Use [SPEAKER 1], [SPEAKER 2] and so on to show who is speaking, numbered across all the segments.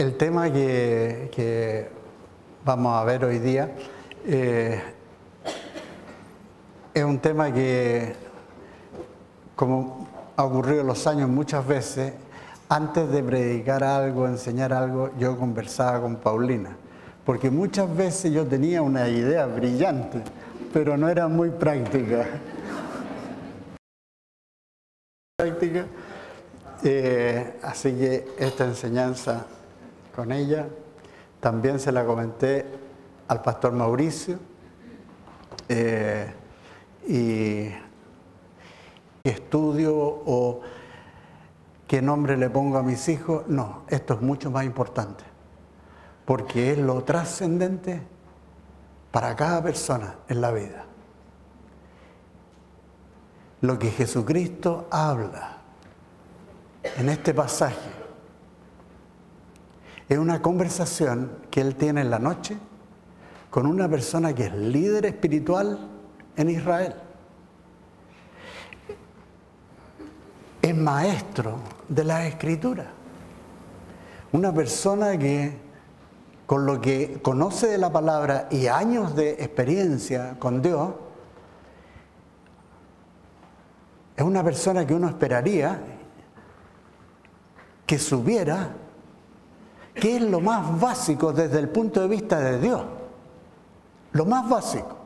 [SPEAKER 1] El tema que vamos a ver hoy día es un tema que, como ha ocurrido en los años muchas veces, antes de predicar algo, enseñar algo, yo conversaba con Paulina, porque muchas veces yo tenía una idea brillante, pero no era muy práctica. Así que esta enseñanza con ella también se la comenté al pastor Mauricio, y estudio o qué nombre le pongo a mis hijos. No, esto es mucho más importante, porque es lo trascendente para cada persona en la vida. Lo que Jesucristo habla en este pasaje es una conversación que Él tiene en la noche con una persona que es líder espiritual en Israel. Es maestro de la Escritura. Una persona que, con lo que conoce de la palabra y años de experiencia con Dios, es una persona que uno esperaría que supiera qué es lo más básico desde el punto de vista de Dios. Lo más básico.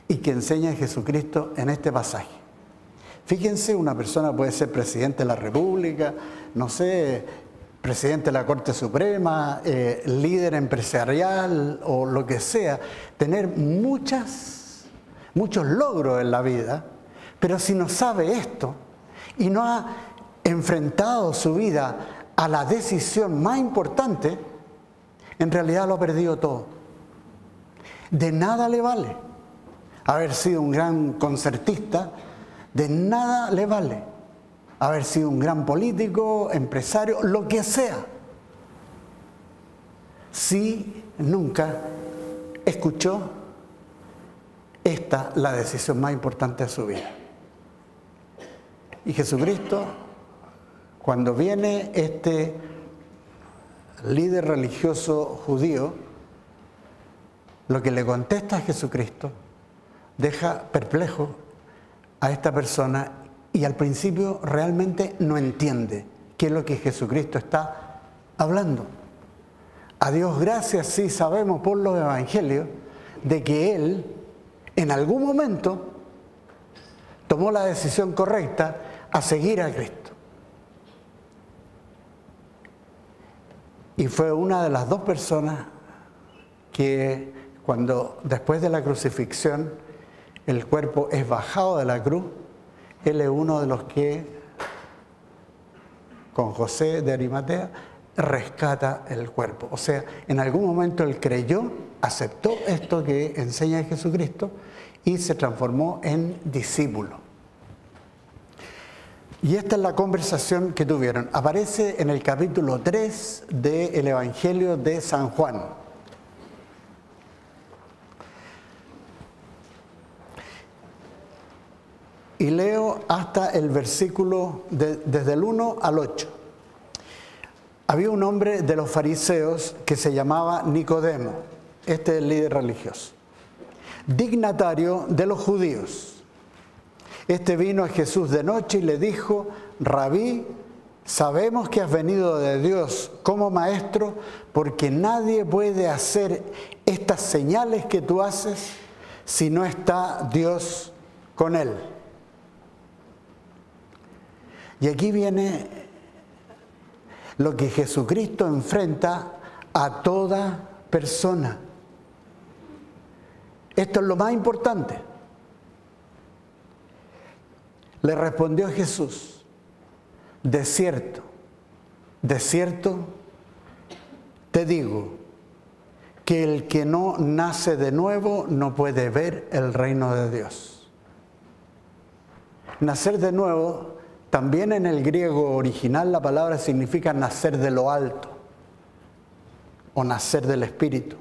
[SPEAKER 1] Y que enseña Jesucristo en este pasaje. Fíjense, una persona puede ser presidente de la República, no sé, presidente de la Corte Suprema, líder empresarial o lo que sea, tener muchos logros en la vida, pero si no sabe esto y no ha enfrentado su vida a la decisión más importante, en realidad lo ha perdido todo. De nada le vale haber sido un gran concertista, de nada le vale haber sido un gran político, empresario, lo que sea, si nunca escuchó la decisión más importante de su vida. Y Jesucristo, cuando viene este líder religioso judío, lo que le contesta a Jesucristo deja perplejo a esta persona, y al principio realmente no entiende qué es lo que Jesucristo está hablando. A Dios gracias, sí sabemos por los evangelios de que Él en algún momento tomó la decisión correcta a seguir a Cristo. Y fue una de las dos personas que después de la crucifixión el cuerpo es bajado de la cruz, Él es uno de los que, con José de Arimatea, rescata el cuerpo. O sea, en algún momento Él creyó, aceptó esto que enseña Jesucristo y se transformó en discípulo. Y esta es la conversación que tuvieron. Aparece en el capítulo 3 del Evangelio de San Juan. Y leo hasta el versículo, desde el 1 al 8. Había un hombre de los fariseos que se llamaba Nicodemo, este es el líder religioso, dignatario de los judíos. Este vino a Jesús de noche y le dijo: Rabí, sabemos que has venido de Dios como maestro, porque nadie puede hacer estas señales que tú haces si no está Dios con él. Y aquí viene lo que Jesucristo enfrenta a toda persona. Esto es lo más importante. Le respondió Jesús: de cierto te digo, que el que no nace de nuevo no puede ver el reino de Dios. Nacer de nuevo, también en el griego original la palabra significa nacer de lo alto o nacer del Espíritu.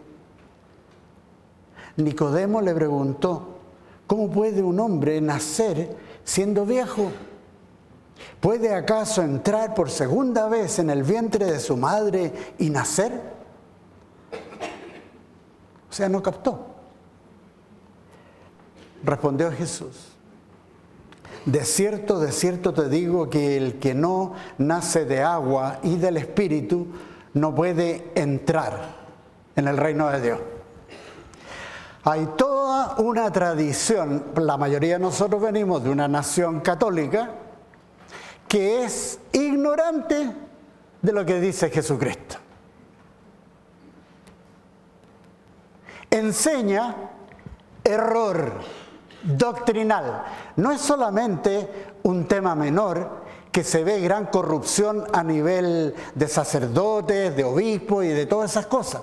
[SPEAKER 1] Nicodemo le preguntó: ¿cómo puede un hombre nacer siendo viejo? ¿Puede acaso entrar por segunda vez en el vientre de su madre y nacer? O sea, no captó. Respondió Jesús: de cierto te digo que el que no nace de agua y del Espíritu no puede entrar en el reino de Dios. Hay toda una tradición, la mayoría de nosotros venimos de una nación católica, que es ignorante de lo que dice Jesucristo. Enseña error doctrinal. No es solamente un tema menor, que se ve gran corrupción a nivel de sacerdotes, de obispos y de todas esas cosas,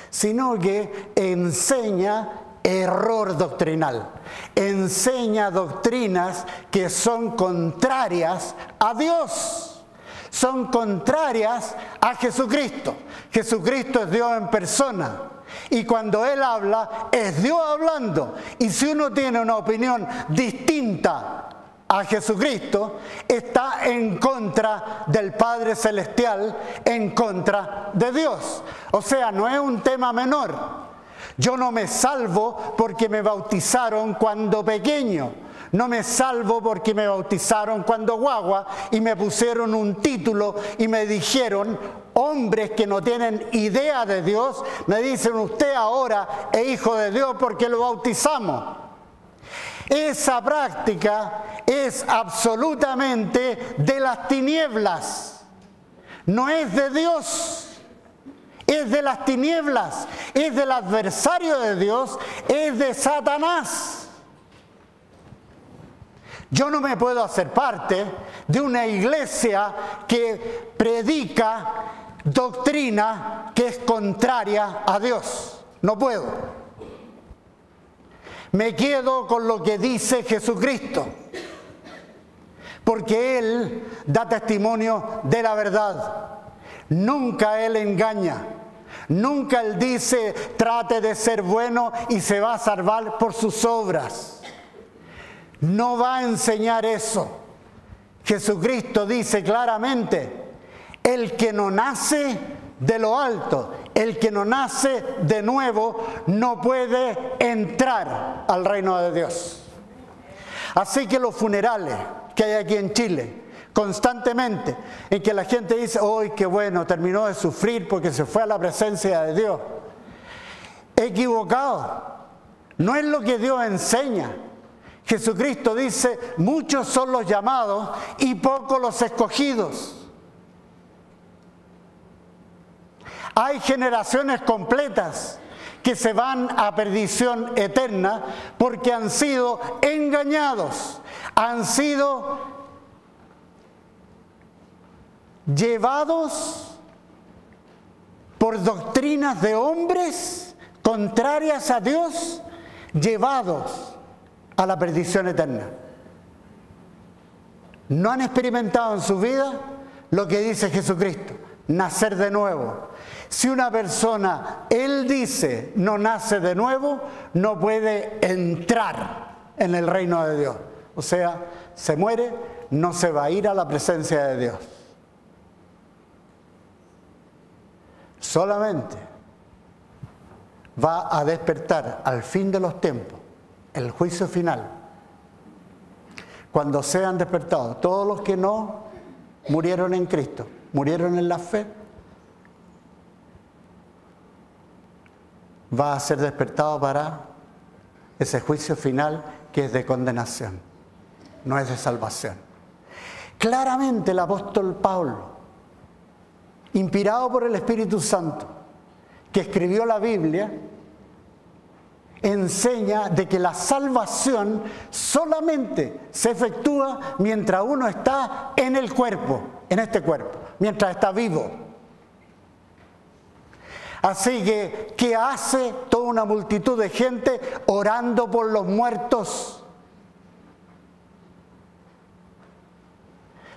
[SPEAKER 1] sino que enseña error doctrinal. Enseña doctrinas que son contrarias a Dios, son contrarias a Jesucristo. Jesucristo es Dios en persona. Y cuando Él habla, es Dios hablando. Y si uno tiene una opinión distinta a Jesucristo, está en contra del Padre Celestial, en contra de Dios. O sea, no es un tema menor. Yo no me salvo porque me bautizaron cuando pequeño. No me salvo porque me bautizaron cuando guagua y me pusieron un título y me dijeron, hombres que no tienen idea de Dios, me dicen: usted ahora es hijo de Dios porque lo bautizamos. Esa práctica es absolutamente de las tinieblas, no es de Dios. Es de las tinieblas, es del adversario de Dios, es de Satanás. Yo no me puedo hacer parte de una iglesia que predica doctrina que es contraria a Dios. No puedo. Me quedo con lo que dice Jesucristo, porque Él da testimonio de la verdad. Nunca Él engaña. Nunca Él dice: trate de ser bueno y se va a salvar por sus obras. No va a enseñar eso. Jesucristo dice claramente: el que no nace de lo alto, el que no nace de nuevo, no puede entrar al reino de Dios. Así que los funerales que hay aquí en Chile, constantemente, en que la gente dice: ¡ay, qué bueno! Terminó de sufrir porque se fue a la presencia de Dios. Equivocado. No es lo que Dios enseña. Jesucristo dice: muchos son los llamados y pocos los escogidos. Hay generaciones completas que se van a perdición eterna porque han sido engañados, han sido llevados por doctrinas de hombres contrarias a Dios, llevados a la perdición eterna. No han experimentado en su vida lo que dice Jesucristo: nacer de nuevo. Si una persona, Él dice, no nace de nuevo, no puede entrar en el reino de Dios. O sea, se muere, no se va a ir a la presencia de Dios. Solamente va a despertar al fin de los tiempos, el juicio final, cuando sean despertados todos los que no murieron en Cristo, murieron en la fe. Va a ser despertado para ese juicio final que es de condenación, no es de salvación. Claramente el apóstol Pablo, inspirado por el Espíritu Santo, que escribió la Biblia, enseña de que la salvación solamente se efectúa mientras uno está en el cuerpo, en este cuerpo, mientras está vivo. Así que, ¿qué hace toda una multitud de gente orando por los muertos?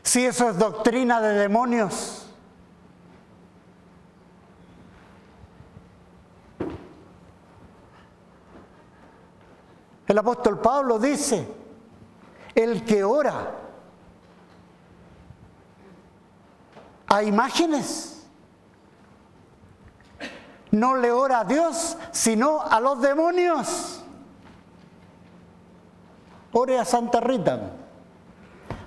[SPEAKER 1] Si eso es doctrina de demonios. El apóstol Pablo dice: el que ora a imágenes. No le ora a Dios, sino a los demonios. Ore a Santa Rita,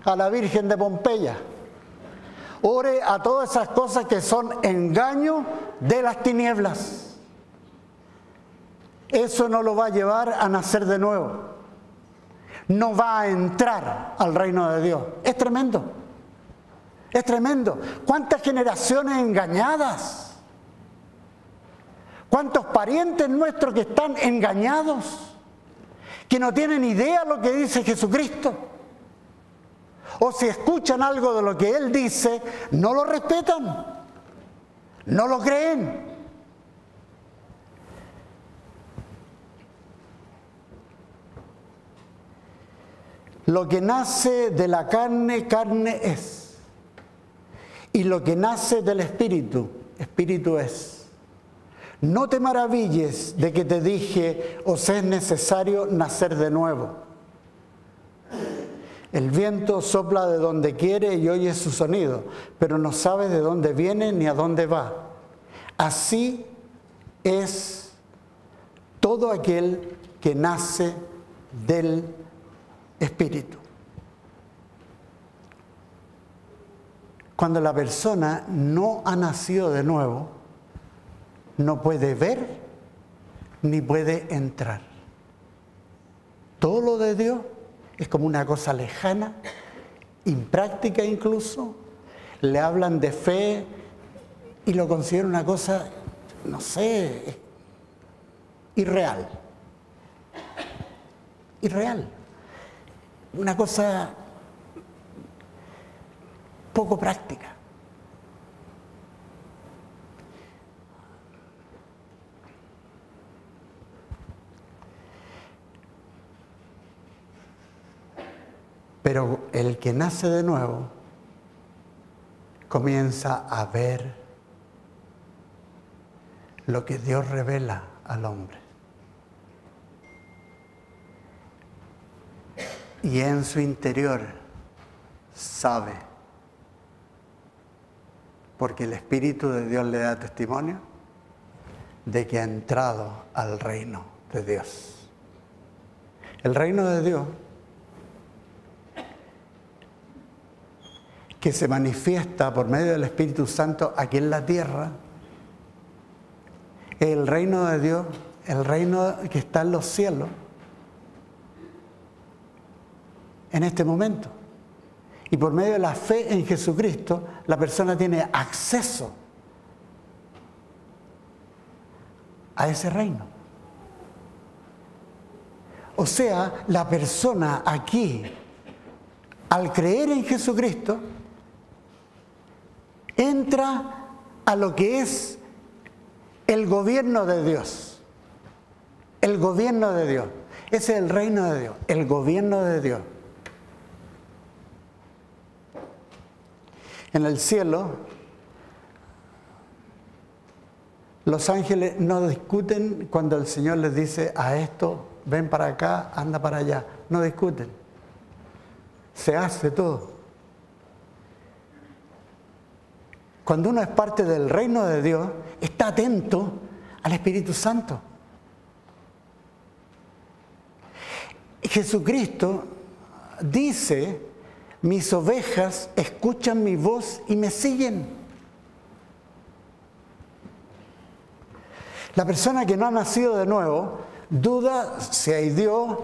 [SPEAKER 1] a la Virgen de Pompeya. Ore a todas esas cosas que son engaño de las tinieblas. Eso no lo va a llevar a nacer de nuevo. No va a entrar al reino de Dios. Es tremendo. Es tremendo. ¿Cuántas generaciones engañadas? ¿Cuántos parientes nuestros que están engañados? Que no tienen idea de lo que dice Jesucristo. O si escuchan algo de lo que Él dice, no lo respetan. No lo creen. Lo que nace de la carne, carne es. Y lo que nace del Espíritu, Espíritu es. No te maravilles de que te dije, os es necesario nacer de nuevo. El viento sopla de donde quiere y oye su sonido, pero no sabe de dónde viene ni a dónde va. Así es todo aquel que nace del Espíritu. Cuando la persona no ha nacido de nuevo, no puede ver ni puede entrar. Todo lo de Dios es como una cosa lejana, impráctica incluso. Le hablan de fe y lo consideran una cosa, no sé, irreal. Irreal. Una cosa poco práctica. Pero el que nace de nuevo comienza a ver lo que Dios revela al hombre. Y en su interior sabe, porque el Espíritu de Dios le da testimonio de que ha entrado al reino de Dios. El reino de Dios, que se manifiesta por medio del Espíritu Santo aquí en la tierra, el reino de Dios, el reino que está en los cielos, en este momento. Y por medio de la fe en Jesucristo, la persona tiene acceso a ese reino. O sea, la persona aquí, al creer en Jesucristo, entra a lo que es el gobierno de Dios. El gobierno de Dios. Ese es el reino de Dios, el gobierno de Dios. En el cielo, los ángeles no discuten cuando el Señor les dice a esto, ven para acá, anda para allá. No discuten. Se hace todo. Cuando uno es parte del reino de Dios, está atento al Espíritu Santo. Jesucristo dice, mis ovejas escuchan mi voz y me siguen. La persona que no ha nacido de nuevo duda si hay Dios,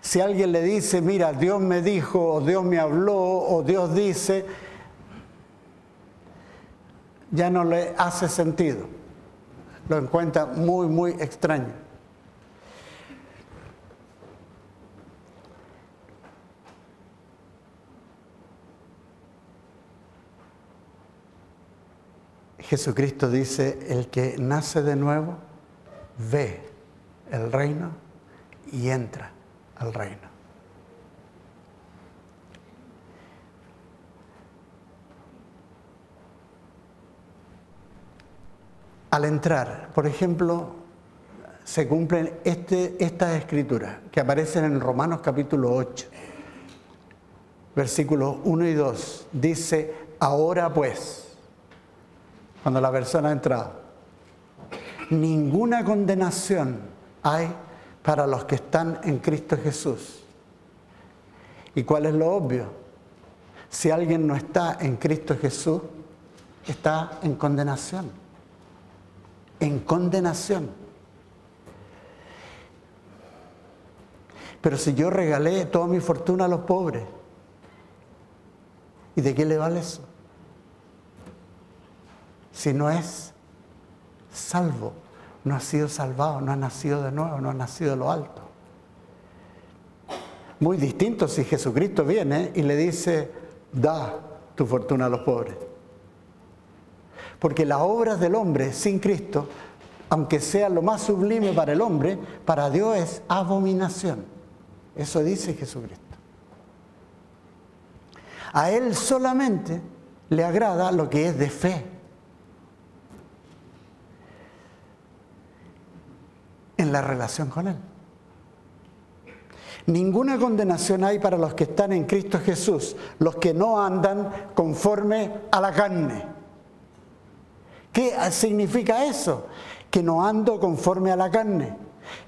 [SPEAKER 1] si alguien le dice, mira, Dios me dijo, o Dios me habló, o Dios dice, ya no le hace sentido. Lo encuentra muy, muy extraño. Jesucristo dice, el que nace de nuevo ve el reino y entra al reino. Al entrar, por ejemplo, se cumplen estas escrituras que aparecen en Romanos capítulo 8. versículos 1 y 2, dice, ahora pues, cuando la persona ha entrado, ninguna condenación hay para los que están en Cristo Jesús. ¿Y cuál es lo obvio? Si alguien no está en Cristo Jesús, está en condenación. En condenación. Pero si yo regalé toda mi fortuna a los pobres, ¿y de qué le vale eso? Si no es salvo, no ha sido salvado, no ha nacido de nuevo, no ha nacido de lo alto. Muy distinto si Jesucristo viene y le dice, da tu fortuna a los pobres. Porque las obras del hombre sin Cristo, aunque sea lo más sublime para el hombre, para Dios es abominación. Eso dice Jesucristo. A Él solamente le agrada lo que es de fe. En la relación con Él. Ninguna condenación hay para los que están en Cristo Jesús, los que no andan conforme a la carne. ¿Qué significa eso? Que no ando conforme a la carne,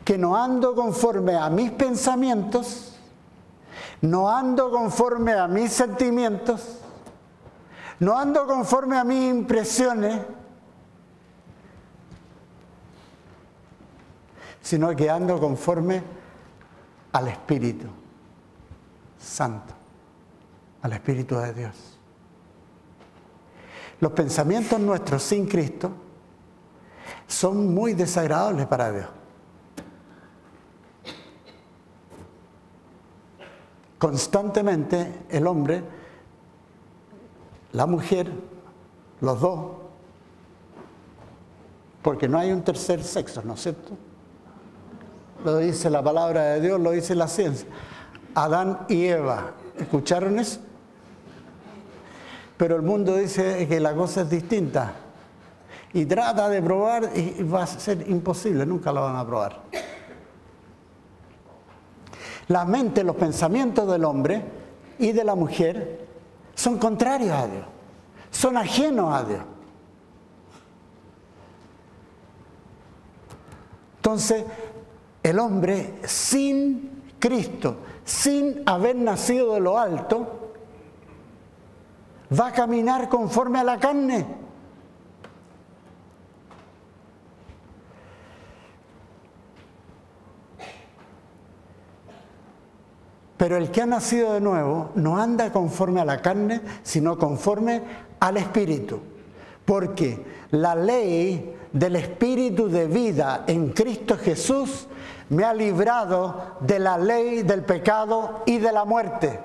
[SPEAKER 1] que no ando conforme a mis pensamientos, no ando conforme a mis sentimientos, no ando conforme a mis impresiones, sino que ando conforme al Espíritu Santo, al Espíritu de Dios. Los pensamientos nuestros sin Cristo son muy desagradables para Dios. Constantemente el hombre, la mujer, los dos, porque no hay un tercer sexo, ¿no es cierto? Lo dice la palabra de Dios, lo dice la ciencia. Adán y Eva, ¿escucharon eso? Pero el mundo dice que la cosa es distinta. Y trata de probar y va a ser imposible, nunca lo van a probar. La mente, los pensamientos del hombre y de la mujer son contrarios a Dios, son ajenos a Dios. Entonces, el hombre sin Cristo, sin haber nacido de lo alto, va a caminar conforme a la carne. Pero el que ha nacido de nuevo no anda conforme a la carne, sino conforme al Espíritu. Porque la ley del Espíritu de vida en Cristo Jesús me ha librado de la ley del pecado y de la muerte.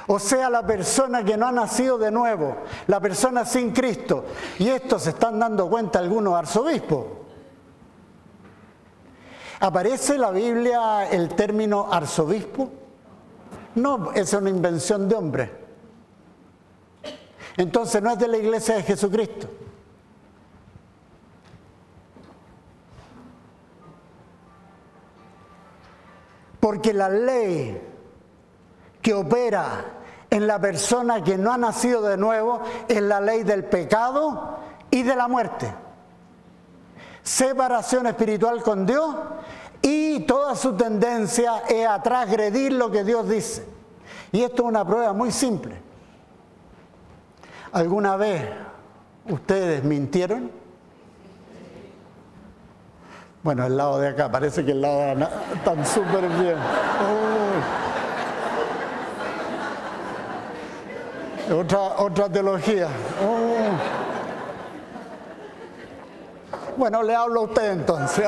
[SPEAKER 1] O sea, la persona que no ha nacido de nuevo, la persona sin Cristo, y esto se están dando cuenta algunos arzobispos. ¿Aparece en la Biblia el término arzobispo? No, es una invención de hombre. Entonces no es de la Iglesia de Jesucristo. Porque la ley que opera en la persona que no ha nacido de nuevo es la ley del pecado y de la muerte. Separación espiritual con Dios y toda su tendencia es a transgredir lo que Dios dice. Y esto es una prueba muy simple. ¿Alguna vez ustedes mintieron? Bueno, el lado de acá, parece que el lado de Ana están súper bien. Otra teología. Bueno, le hablo a usted entonces.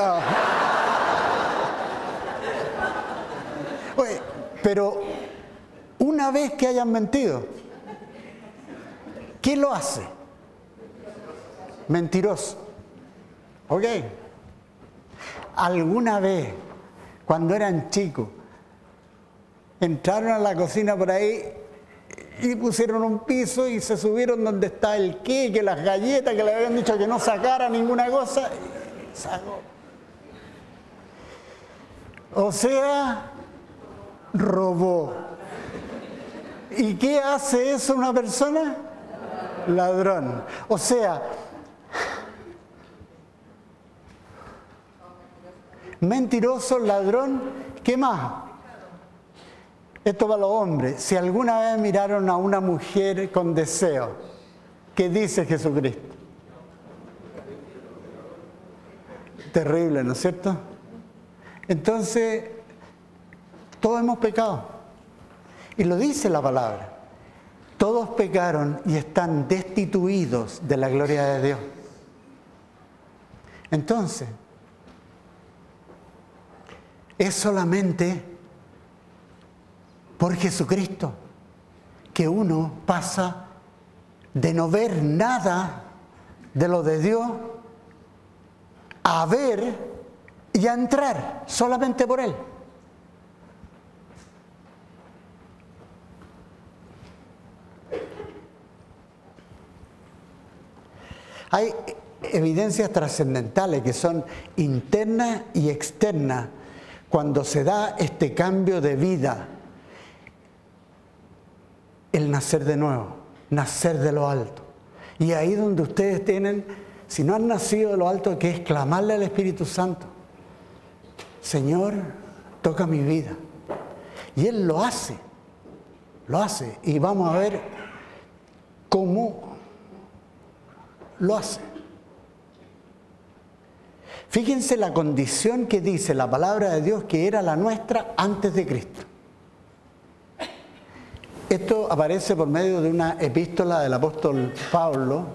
[SPEAKER 1] Oye, pero una vez que hayan mentido, ¿qué lo hace? Mentiroso. ¿Ok? ¿Alguna vez, cuando eran chicos, entraron a la cocina por ahí y pusieron un piso y se subieron donde está el queque, las galletas que le habían dicho que no sacara ninguna cosa? Y sacó. O sea, robó. ¿Y qué hace eso una persona? Ladrón. O sea, mentiroso, ladrón, ¿qué más? Esto para los hombres. Si alguna vez miraron a una mujer con deseo, ¿qué dice Jesucristo? Terrible, ¿no es cierto? Entonces, todos hemos pecado. Y lo dice la palabra. Todos pecaron y están destituidos de la gloria de Dios. Entonces, es solamente por Jesucristo que uno pasa de no ver nada de lo de Dios a ver y a entrar solamente por Él. Hay evidencias trascendentales que son internas y externas cuando se da este cambio de vida, el nacer de nuevo, nacer de lo alto. Y ahí donde ustedes tienen, si no han nacido de lo alto, que es clamarle al Espíritu Santo: Señor, toca mi vida. Y Él lo hace. Y vamos a ver cómo lo hace. Fíjense la condición que dice la palabra de Dios que era la nuestra antes de Cristo. Esto aparece por medio de una epístola del apóstol Pablo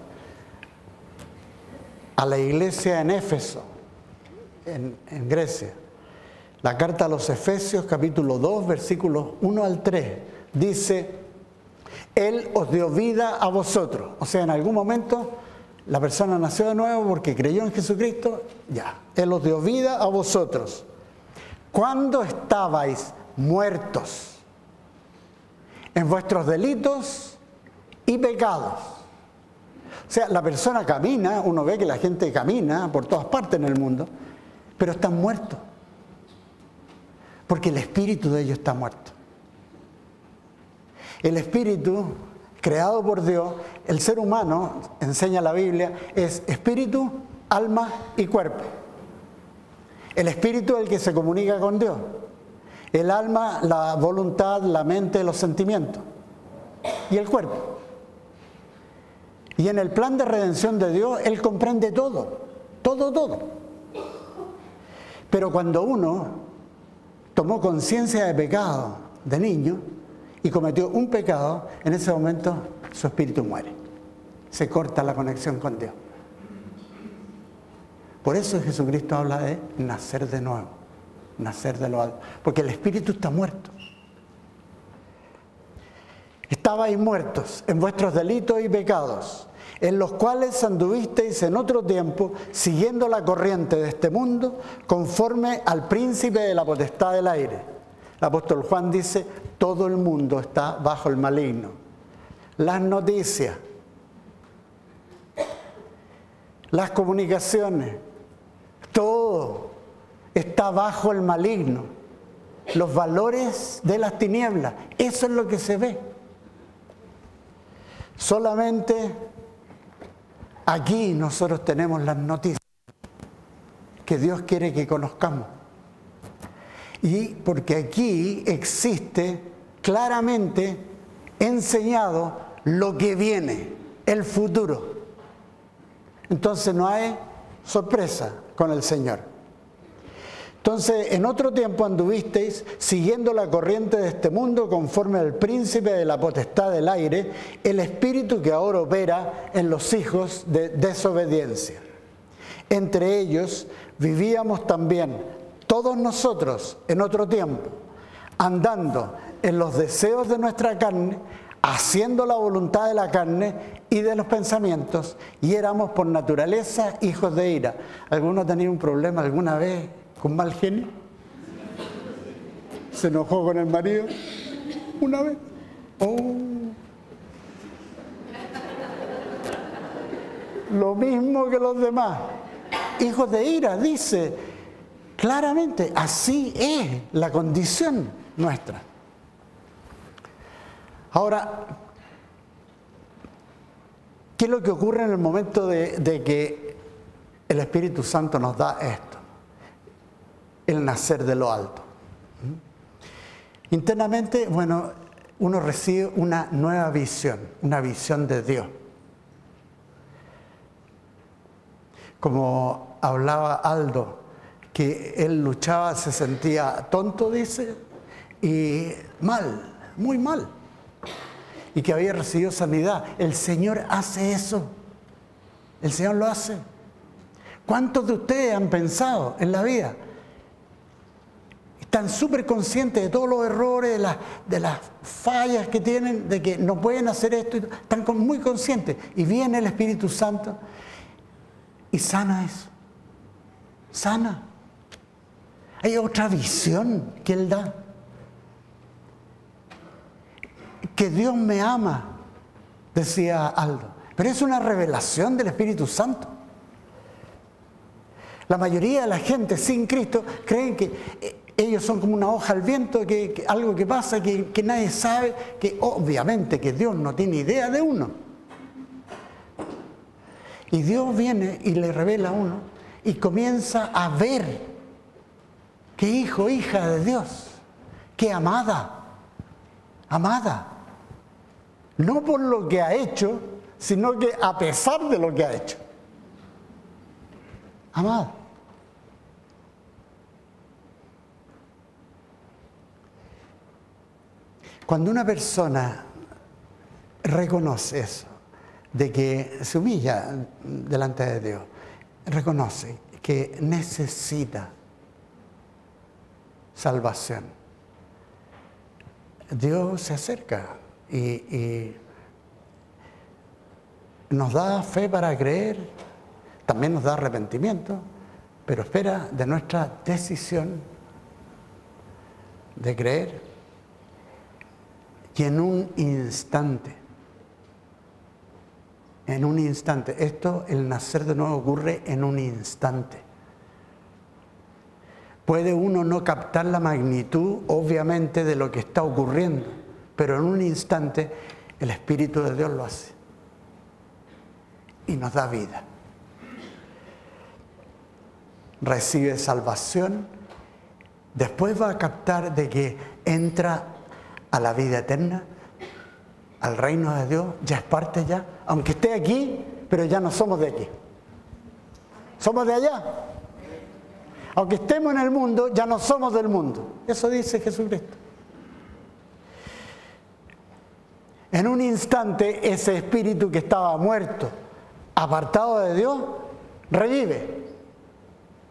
[SPEAKER 1] a la iglesia en Éfeso, en Grecia. La carta a los Efesios, capítulo 2, versículos 1 al 3, dice: Él os dio vida a vosotros. O sea, en algún momento la persona nació de nuevo porque creyó en Jesucristo, ya. Él os dio vida a vosotros. Cuando estabais muertos en vuestros delitos y pecados. O sea, la persona camina, uno ve que la gente camina por todas partes en el mundo, pero están muertos. Porque el espíritu de ellos está muerto. El espíritu creado por Dios, el ser humano, enseña la Biblia, es espíritu, alma y cuerpo. El espíritu es el que se comunica con Dios. El alma, la voluntad, la mente, los sentimientos. Y el cuerpo. Y en el plan de redención de Dios, Él comprende todo. Todo. Pero cuando uno tomó conciencia de pecado de niño y cometió un pecado, en ese momento su espíritu muere. Se corta la conexión con Dios. Por eso Jesucristo habla de nacer de nuevo, nacer de lo alto, porque el espíritu está muerto. Estabais muertos en vuestros delitos y pecados, en los cuales anduvisteis en otro tiempo, siguiendo la corriente de este mundo, conforme al príncipe de la potestad del aire. El apóstol Juan dice: todo el mundo está bajo el maligno. Las noticias, las comunicaciones, todo está bajo el maligno. Los valores de las tinieblas, eso es lo que se ve. Solamente aquí nosotros tenemos las noticias que Dios quiere que conozcamos. Y porque aquí existe claramente enseñado lo que viene, el futuro. Entonces no hay sorpresa con el Señor. Entonces, en otro tiempo anduvisteis siguiendo la corriente de este mundo conforme al príncipe de la potestad del aire, el espíritu que ahora opera en los hijos de desobediencia. Entre ellos vivíamos también todos nosotros en otro tiempo, andando en los deseos de nuestra carne, haciendo la voluntad de la carne y de los pensamientos, y éramos por naturaleza hijos de ira. ¿Alguno ha tenido un problema alguna vez con mal genio? ¿Se enojó con el marido una vez? Oh. Lo mismo que los demás. Hijos de ira, dice claramente, así es la condición nuestra. Ahora, ¿qué es lo que ocurre en el momento de que el Espíritu Santo nos da esto? El nacer de lo alto. Internamente, bueno, uno recibe una nueva visión, una visión de Dios. Como hablaba Aldo, que él luchaba, se sentía tonto, dice, y mal, muy mal, y que había recibido sanidad. El Señor hace eso, el Señor lo hace. ¿Cuántos de ustedes han pensado en la vida? Están súper conscientes de todos los errores, de las fallas que tienen, de que no pueden hacer esto, están muy conscientes, y viene el Espíritu Santo y sana eso, sana. Hay otra visión que Él da. Que Dios me ama, decía Aldo. Pero es una revelación del Espíritu Santo. La mayoría de la gente sin Cristo creen que ellos son como una hoja al viento, que algo que pasa, que nadie sabe, que obviamente que Dios no tiene idea de uno. Y Dios viene y le revela a uno y comienza a ver que hijo, hija de Dios, que amada, amada. No por lo que ha hecho, sino que a pesar de lo que ha hecho. Amada. Cuando una persona reconoce eso, de que se humilla delante de Dios, reconoce que necesita salvación, Dios se acerca y nos da fe para creer, también nos da arrepentimiento, pero espera de nuestra decisión de creer. Y en un instante, esto, el nacer de nuevo ocurre en un instante. Puede uno no captar la magnitud, obviamente, de lo que está ocurriendo, pero en un instante el Espíritu de Dios lo hace y nos da vida. Recibe salvación, después va a captar de que entra a la vida eterna, al reino de Dios, ya es parte ya, aunque esté aquí, pero ya no somos de aquí. Somos de allá. Aunque estemos en el mundo, ya no somos del mundo. Eso dice Jesucristo. En un instante, ese espíritu que estaba muerto, apartado de Dios, revive.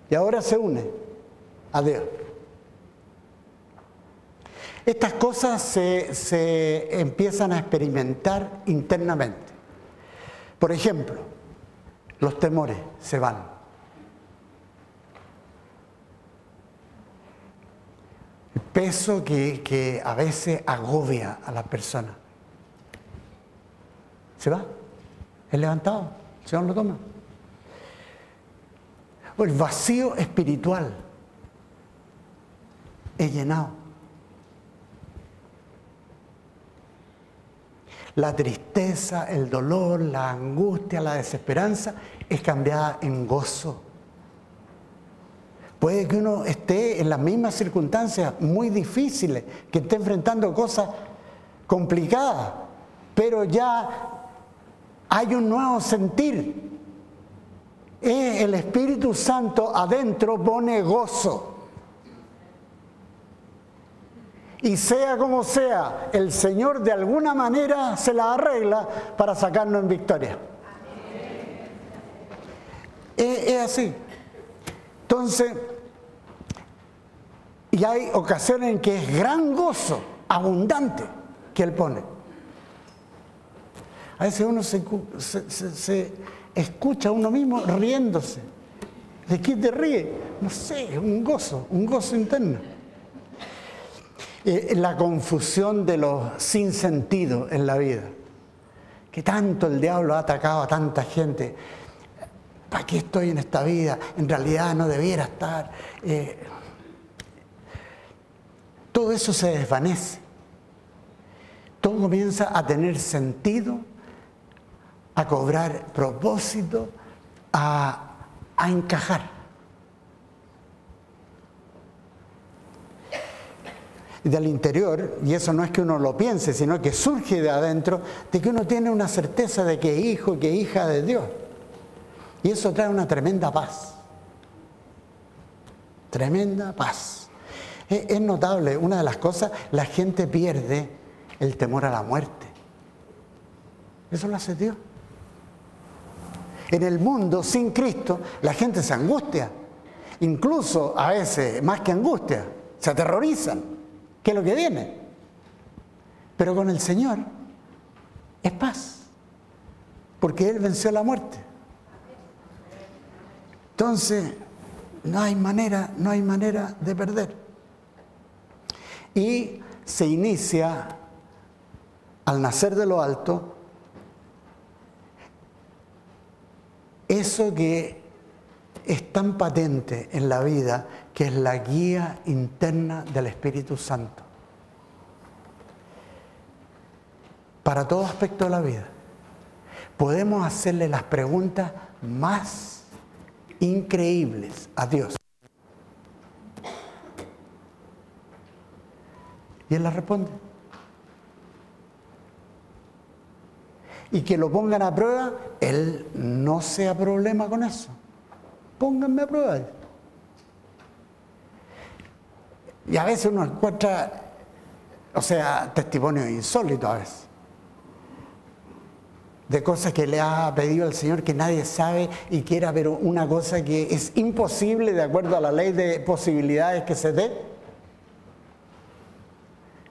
[SPEAKER 1] Y ahora se une a Dios. Estas cosas se empiezan a experimentar internamente. Por ejemplo, los temores se van. El peso que a veces agobia a las personas se va, es levantado, el Señor lo toma. O el vacío espiritual es llenado. La tristeza, el dolor, la angustia, la desesperanza es cambiada en gozo. Puede que uno esté en las mismas circunstancias muy difíciles, que esté enfrentando cosas complicadas, pero ya hay un nuevo sentir. El Espíritu Santo adentro pone gozo. Y sea como sea, el Señor de alguna manera se la arregla para sacarnos en victoria. Es así. Entonces, y hay ocasiones en que es gran gozo, abundante, que Él pone. A veces uno se escucha a uno mismo riéndose. ¿De qué te ríes? No sé, un gozo interno. La confusión de los sinsentidos en la vida, que tanto el diablo ha atacado a tanta gente. ¿Para qué estoy en esta vida? En realidad no debiera estar. Todo eso se desvanece. todo comienza a tener sentido, a cobrar propósito, a encajar. Y del interior, y eso no es que uno lo piense, sino que surge de adentro, de que uno tiene una certeza de que es hijo, que es hija de Dios. Y eso trae una tremenda paz. Tremenda paz. Es notable, una de las cosas, la gente pierde el temor a la muerte. Eso lo hace Dios. En el mundo, sin Cristo, la gente se angustia. Incluso, a veces, más que angustia, se aterrorizan. ¿Qué es lo que viene? Pero con el Señor es paz, porque Él venció la muerte. Entonces, no hay manera de perder. Y se inicia, al nacer de lo alto, eso que es tan patente en la vida, que es la guía interna del Espíritu Santo para todo aspecto de la vida. Podemos hacerle las preguntas más increíbles a Dios y Él las responde. Y que lo pongan a prueba, Él no sea problema con eso. Pónganme a prueba. Y a veces uno encuentra, testimonios insólitos a veces, de cosas que le ha pedido al Señor que nadie sabe y quiera, pero una cosa que es imposible de acuerdo a la ley de posibilidades que se dé.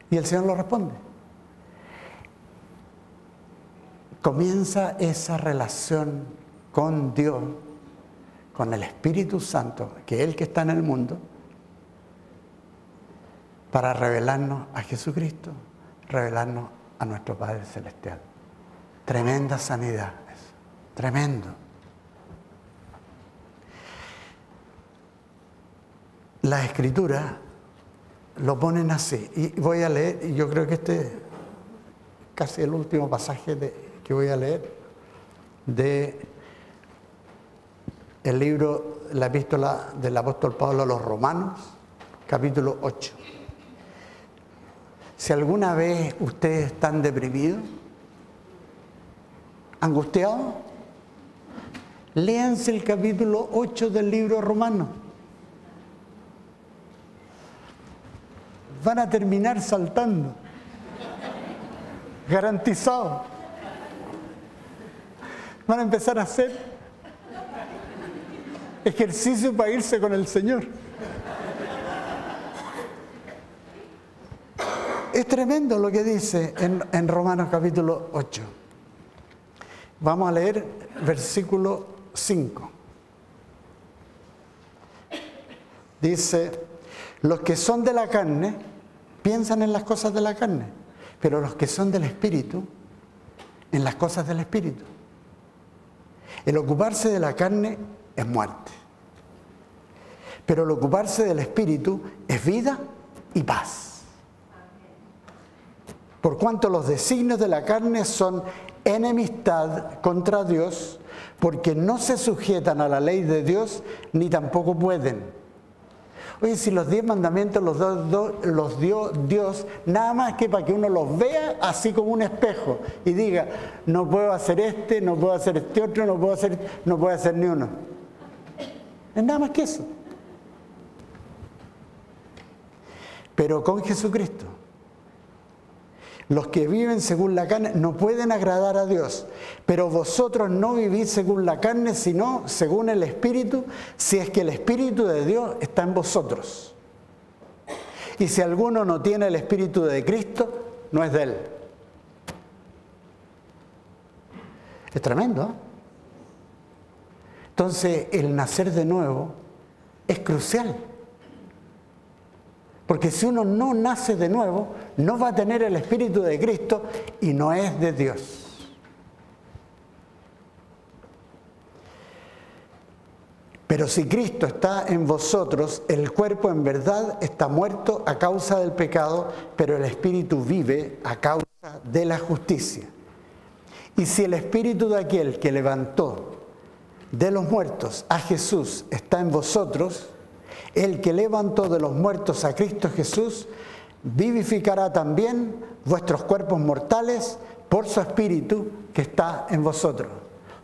[SPEAKER 1] Y el Señor lo responde. Comienza esa relación con Dios, con el Espíritu Santo, que es el que está en el mundo, para revelarnos a Jesucristo, revelarnos a nuestro Padre Celestial. Tremenda sanidad, eso. Tremendo. Las Escrituras lo ponen así, y voy a leer, y yo creo que este es casi el último pasaje que voy a leer de el libro, la epístola del apóstol Pablo a los Romanos, capítulo 8. Si alguna vez ustedes están deprimidos, angustiados, léanse el capítulo 8 del libro Romano. Van a terminar saltando, garantizado. Van a empezar a hacer ejercicio para irse con el Señor. Es tremendo lo que dice en Romanos capítulo 8. Vamos a leer versículo 5. Dice, los que son de la carne piensan en las cosas de la carne, pero los que son del Espíritu, en las cosas del Espíritu. El ocuparse de la carne es muerte, pero el ocuparse del Espíritu es vida y paz. Por cuanto los designios de la carne son enemistad contra Dios, porque no se sujetan a la ley de Dios, ni tampoco pueden. Oye, si los 10 mandamientos los dio Dios, nada más que para que uno los vea así como un espejo y diga, no puedo hacer este, no puedo hacer este otro, no puedo hacer ni uno. Es nada más que eso. Pero con Jesucristo, los que viven según la carne no pueden agradar a Dios, pero vosotros no vivís según la carne, sino según el Espíritu, si es que el Espíritu de Dios está en vosotros. Y si alguno no tiene el Espíritu de Cristo, no es de él. Es tremendo, ¿eh? Entonces, el nacer de nuevo es crucial. Porque si uno no nace de nuevo, no va a tener el Espíritu de Cristo y no es de Dios. Pero si Cristo está en vosotros, el cuerpo en verdad está muerto a causa del pecado, pero el Espíritu vive a causa de la justicia. Y si el espíritu de aquel que levantó de los muertos a Jesús está en vosotros, el que levantó de los muertos a Cristo Jesús vivificará también vuestros cuerpos mortales por su espíritu que está en vosotros.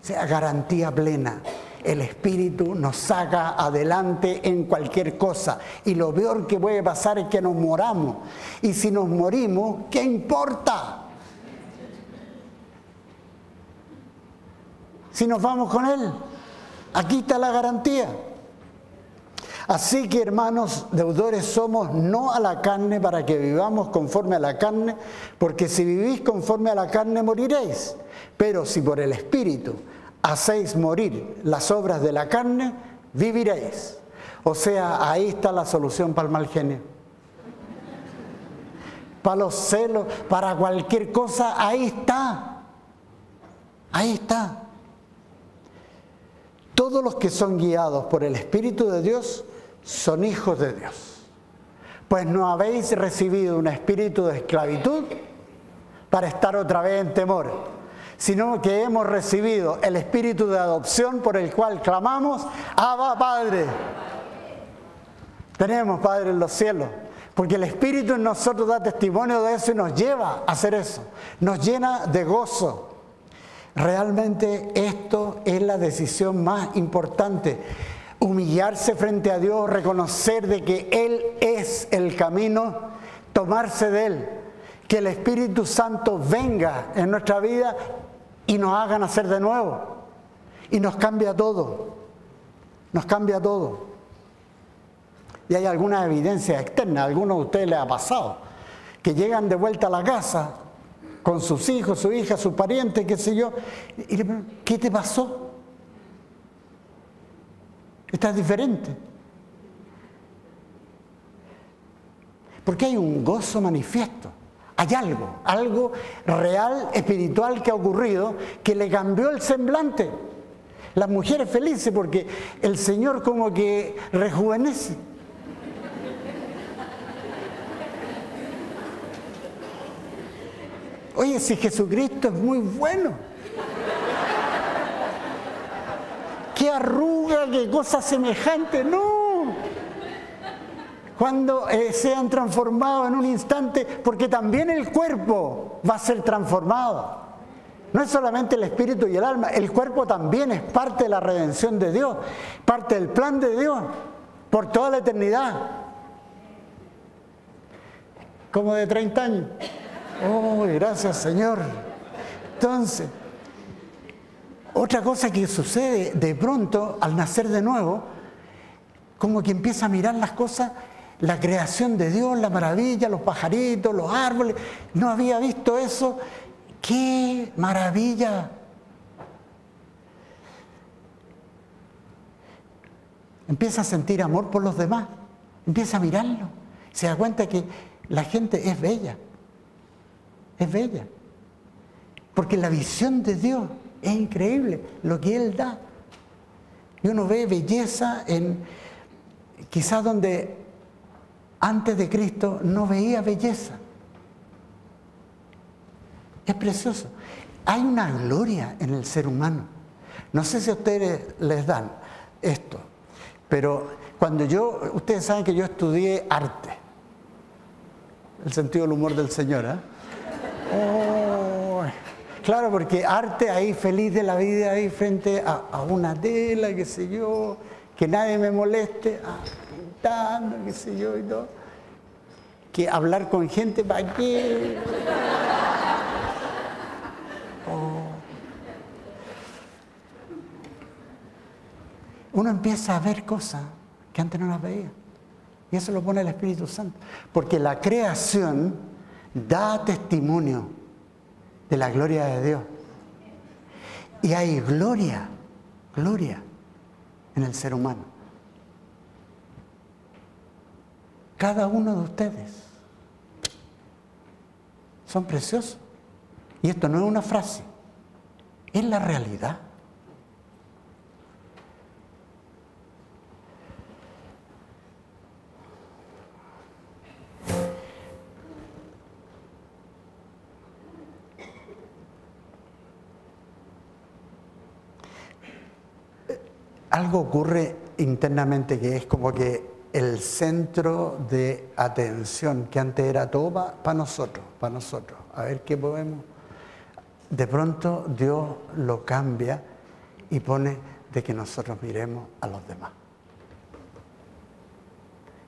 [SPEAKER 1] O sea, garantía plena. El espíritu nos saca adelante en cualquier cosa. Y lo peor que puede pasar es que nos moramos. Y si nos morimos, ¿qué importa? Si nos vamos con Él, aquí está la garantía. Así que, hermanos, deudores somos no a la carne para que vivamos conforme a la carne, porque si vivís conforme a la carne moriréis. Pero si por el Espíritu hacéis morir las obras de la carne, viviréis. O sea, ahí está la solución para el mal genio. Para los celos, para cualquier cosa, ahí está. Ahí está. Todos los que son guiados por el Espíritu de Dios son hijos de Dios. Pues no habéis recibido un espíritu de esclavitud para estar otra vez en temor, sino que hemos recibido el espíritu de adopción por el cual clamamos, Abba, Padre. Tenemos Padre en los cielos, porque el Espíritu en nosotros da testimonio de eso y nos lleva a hacer eso, nos llena de gozo. Realmente esto es la decisión más importante. Humillarse frente a Dios, reconocer de que Él es el camino, tomarse de Él, que el Espíritu Santo venga en nuestra vida y nos haga nacer de nuevo. Y nos cambia todo, nos cambia todo. Y hay alguna evidencia externa, a algunos de ustedes les ha pasado, que llegan de vuelta a la casa con sus hijos, su hija, sus parientes, qué sé yo, y le preguntan, ¿qué te pasó? Estás diferente. Porque hay un gozo manifiesto. Hay algo real, espiritual que ha ocurrido que le cambió el semblante. Las mujeres felices porque el Señor como que rejuvenece. Oye, si Jesucristo es muy bueno. ¡Qué arruga, qué cosa semejante! ¡No! Cuando sean transformados en un instante, porque también el cuerpo va a ser transformado. No es solamente el espíritu y el alma, el cuerpo también es parte de la redención de Dios, parte del plan de Dios, por toda la eternidad. Como de 30 años. ¡Oh, gracias, Señor! Entonces, otra cosa que sucede de pronto al nacer de nuevo, como que empieza a mirar las cosas, la creación de Dios, la maravilla, los pajaritos, los árboles. No había visto eso. ¡Qué maravilla! Empieza a sentir amor por los demás, empieza a mirarlo, se da cuenta que la gente es bella, porque la visión de Dios es increíble, lo que Él da. Y uno ve belleza en quizás donde antes de Cristo no veía belleza. Es precioso. Hay una gloria en el ser humano. No sé si a ustedes les dan esto, pero ustedes saben que yo estudié arte, el sentido del humor del Señor, ¿eh? Oh, claro, porque arte ahí feliz de la vida, ahí frente a una tela, qué sé yo, que nadie me moleste, pintando, qué sé yo y todo. Que hablar con gente, ¿para qué? Oh. Uno empieza a ver cosas que antes no las veía. Y eso lo pone el Espíritu Santo. Porque la creación da testimonio de la gloria de Dios. Y hay gloria en el ser humano. Cada uno de ustedes son preciosos. Y esto no es una frase, es la realidad. algo ocurre internamente que es como que el centro de atención que antes era todo para nosotros, a ver qué podemos. De pronto Dios lo cambia y pone de que nosotros miremos a los demás.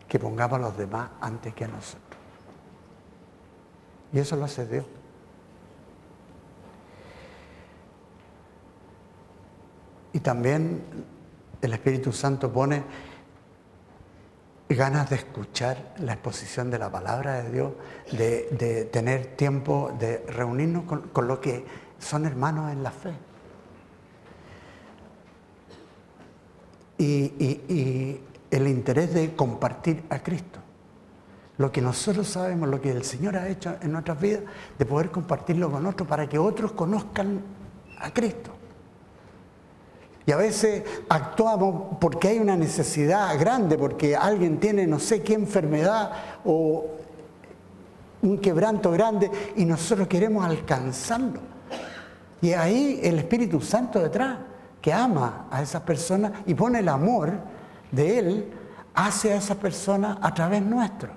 [SPEAKER 1] Que pongamos a los demás antes que a nosotros. Y eso lo hace Dios. Y también el Espíritu Santo pone ganas de escuchar la exposición de la palabra de Dios, de tener tiempo de reunirnos con los que son hermanos en la fe. Y el interés de compartir a Cristo. Lo que nosotros sabemos, lo que el Señor ha hecho en nuestras vidas, de poder compartirlo con otros para que otros conozcan a Cristo. Y a veces actuamos porque hay una necesidad grande, porque alguien tiene no sé qué enfermedad o un quebranto grande y nosotros queremos alcanzarlo. Y ahí el Espíritu Santo detrás, que ama a esas personas y pone el amor de Él hacia esas personas a través nuestro.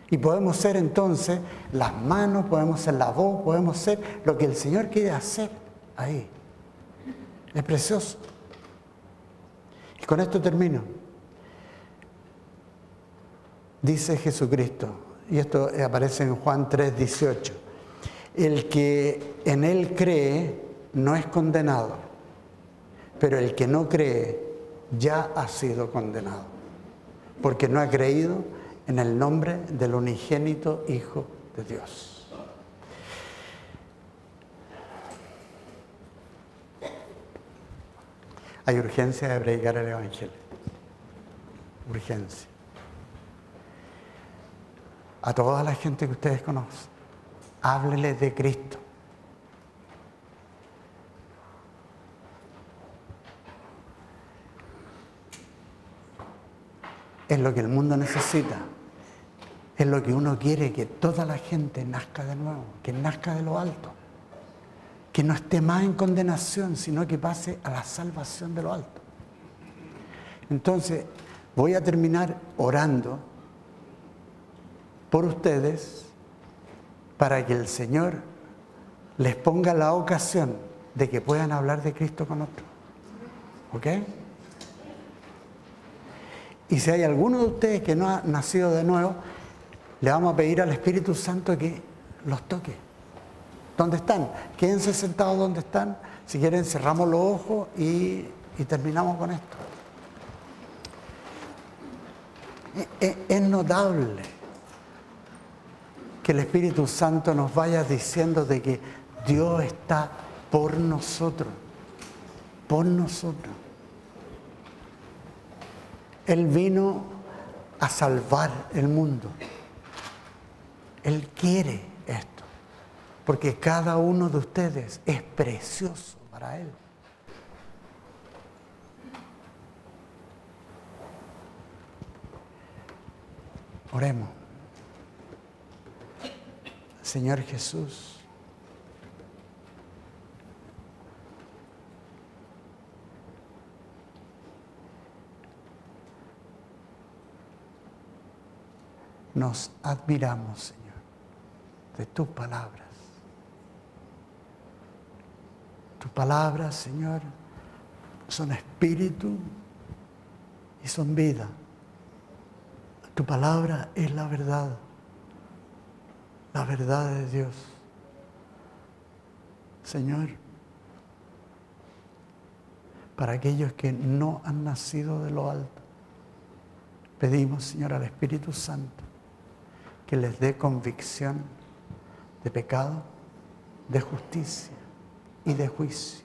[SPEAKER 1] Y podemos ser entonces las manos, podemos ser la voz, podemos ser lo que el Señor quiere hacer ahí. Es precioso. Y con esto termino. Dice Jesucristo, y esto aparece en Juan 3:18, el que en Él cree no es condenado, pero el que no cree ya ha sido condenado, porque no ha creído en el nombre del unigénito Hijo de Dios. Hay urgencia de predicar el Evangelio. Urgencia. A toda la gente que ustedes conocen, hábleles de Cristo. Es lo que el mundo necesita. Es lo que uno quiere, que toda la gente nazca de nuevo, que nazca de lo alto. Que no esté más en condenación, sino que pase a la salvación de lo alto. Entonces, voy a terminar orando por ustedes para que el Señor les ponga la ocasión de que puedan hablar de Cristo con otros. ¿Ok? Y si hay alguno de ustedes que no ha nacido de nuevo, le vamos a pedir al Espíritu Santo que los toque. ¿Dónde están? Quédense sentados donde están. Si quieren, cerramos los ojos y terminamos con esto. Es notable que el Espíritu Santo nos vaya diciendo de que Dios está por nosotros. Por nosotros. Él vino a salvar el mundo. Él quiere esto. Porque cada uno de ustedes es precioso para Él. Oremos. Señor Jesús, nos admiramos, Señor, de tus palabras. Tus palabras, Señor, son espíritu y son vida. Tu palabra es la verdad de Dios. Señor, para aquellos que no han nacido de lo alto, pedimos, Señor, al Espíritu Santo que les dé convicción de pecado, de justicia y de juicio.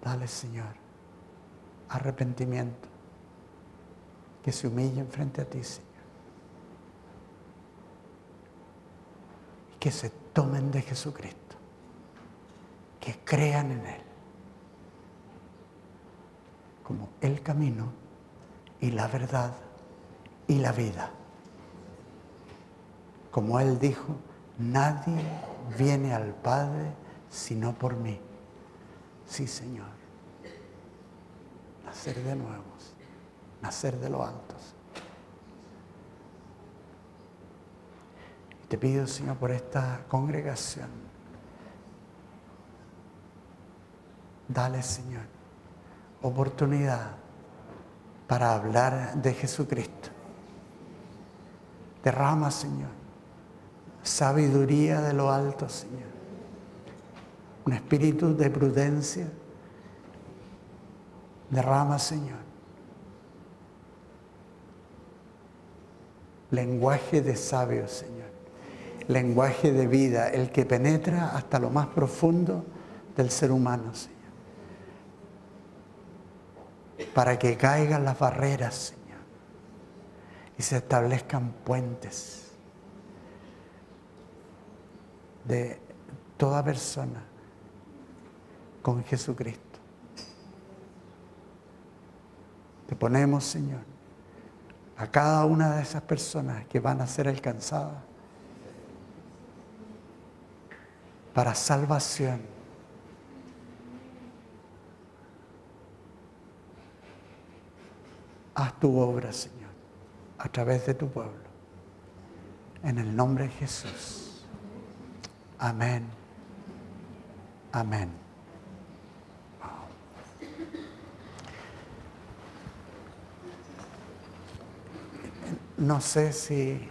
[SPEAKER 1] Dale, Señor, arrepentimiento, que se humillen frente a ti, Señor. Y que se tomen de Jesucristo, que crean en Él como el camino y la verdad y la vida. Como Él dijo, nadie viene al Padre sino por mí. Sí, Señor. Nacer de nuevo, nacer de los altos. Y te pido, Señor, por esta congregación. Dale, Señor, oportunidad para hablar de Jesucristo. Derrama, Señor, sabiduría de lo alto, Señor. Un espíritu de prudencia. Derrama, Señor. Lenguaje de sabios, Señor. Lenguaje de vida, el que penetra hasta lo más profundo del ser humano, Señor. Para que caigan las barreras, Señor, y se establezcan puentes de toda persona con Jesucristo. Te ponemos, Señor, a cada una de esas personas que van a ser alcanzadas para salvación. Haz tu obra, Señor, a través de tu pueblo. En el nombre de Jesús. Amén. Amén. No sé si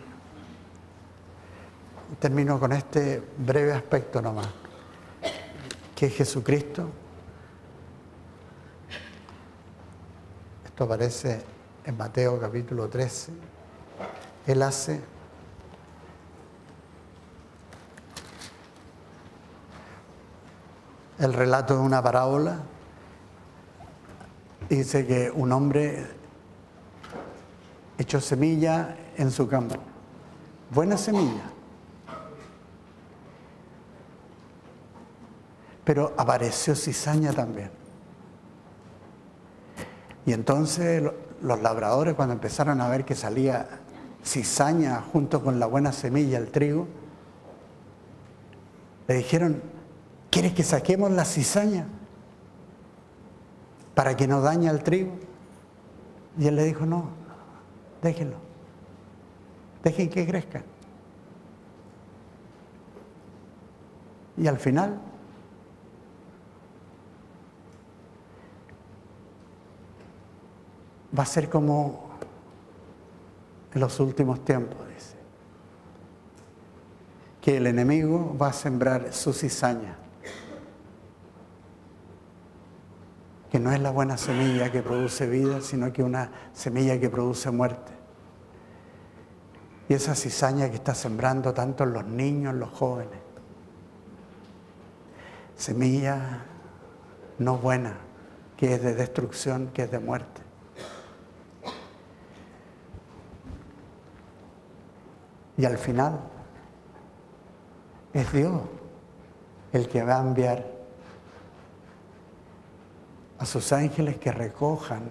[SPEAKER 1] termino con este breve aspecto nomás, que Jesucristo, esto aparece en Mateo capítulo 13, Él hace el relato de una parábola. Dice que un hombre echó semilla en su campo, buena semilla, pero apareció cizaña también. Y entonces los labradores, cuando empezaron a ver que salía cizaña junto con la buena semilla, el trigo, le dijeron: ¿quieres que saquemos la cizaña para que no dañe el trigo? Y él le dijo: no, déjenlo, dejen que crezca. Y al final va a ser como en los últimos tiempos, dice, que el enemigo va a sembrar su cizaña, que no es la buena semilla que produce vida, sino que una semilla que produce muerte. Y esa cizaña que está sembrando tanto en los niños, en los jóvenes, semilla no buena, que es de destrucción, que es de muerte. Y al final es Dios el que va a enviar a sus ángeles que recojan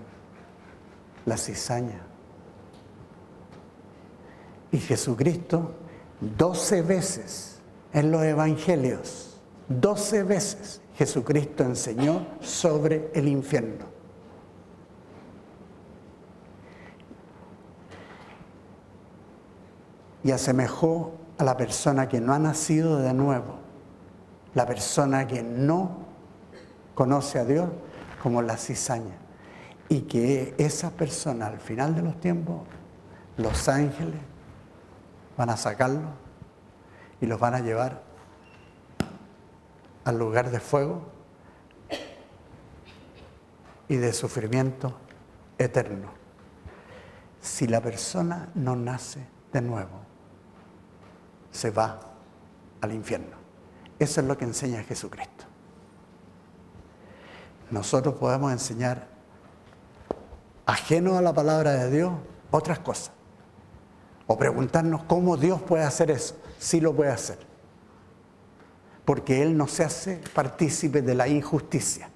[SPEAKER 1] la cizaña. Y Jesucristo 12 veces en los evangelios, 12 veces Jesucristo enseñó sobre el infierno. Y asemejó a la persona que no ha nacido de nuevo, la persona que no conoce a Dios, como la cizaña. Y que esa persona al final de los tiempos, los ángeles van a sacarlo y los van a llevar al lugar de fuego y de sufrimiento eterno. Si la persona no nace de nuevo, se va al infierno. Eso es lo que enseña Jesucristo. Nosotros podemos enseñar, ajeno a la palabra de Dios, otras cosas. O preguntarnos cómo Dios puede hacer eso. Sí lo puede hacer. Porque Él no se hace partícipe de la injusticia.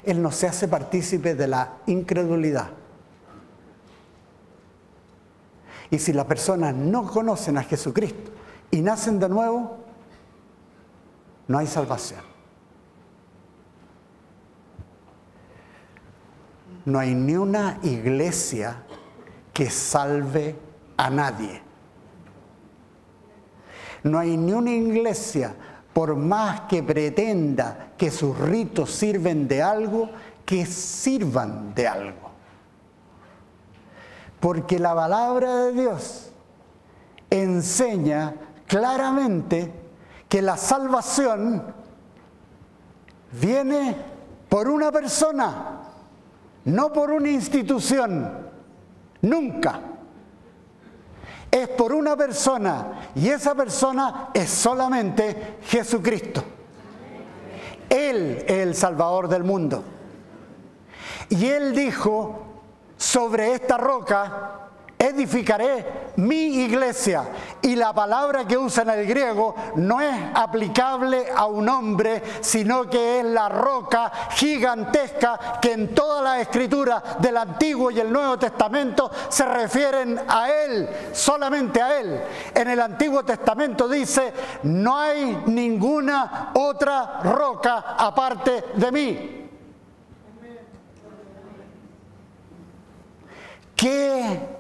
[SPEAKER 1] Él no se hace partícipe de la incredulidad. Y si las personas no conocen a Jesucristo y nacen de nuevo, no hay salvación. No hay ni una iglesia que salve a nadie. No hay ni una iglesia, por más que pretenda que sus ritos sirven de algo, que sirvan de algo. Porque la palabra de Dios enseña claramente que la salvación viene por una persona, no por una institución, nunca. Es por una persona, y esa persona es solamente Jesucristo. Él es el Salvador del mundo. Y Él dijo: sobre esta roca edificaré mi iglesia. Y la palabra que usa en el griego no es aplicable a un hombre, sino que es la roca gigantesca que en todas las escrituras del Antiguo y el Nuevo Testamento se refieren a Él, solamente a Él. En el Antiguo Testamento dice: no hay ninguna otra roca aparte de mí. Qué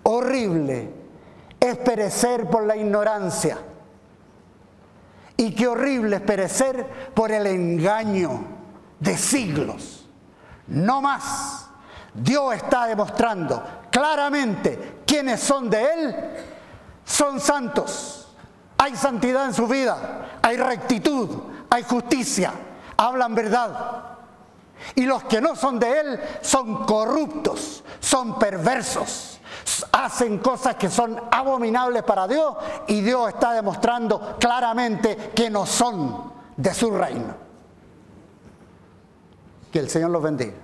[SPEAKER 1] horrible es perecer por la ignorancia, y qué horrible es perecer por el engaño de siglos. No más. Dios está demostrando claramente quiénes son de Él. Son santos. Hay santidad en su vida, hay rectitud, hay justicia, hablan verdad. Y los que no son de Él son corruptos, son perversos, hacen cosas que son abominables para Dios, y Dios está demostrando claramente que no son de su reino. Que el Señor los bendiga.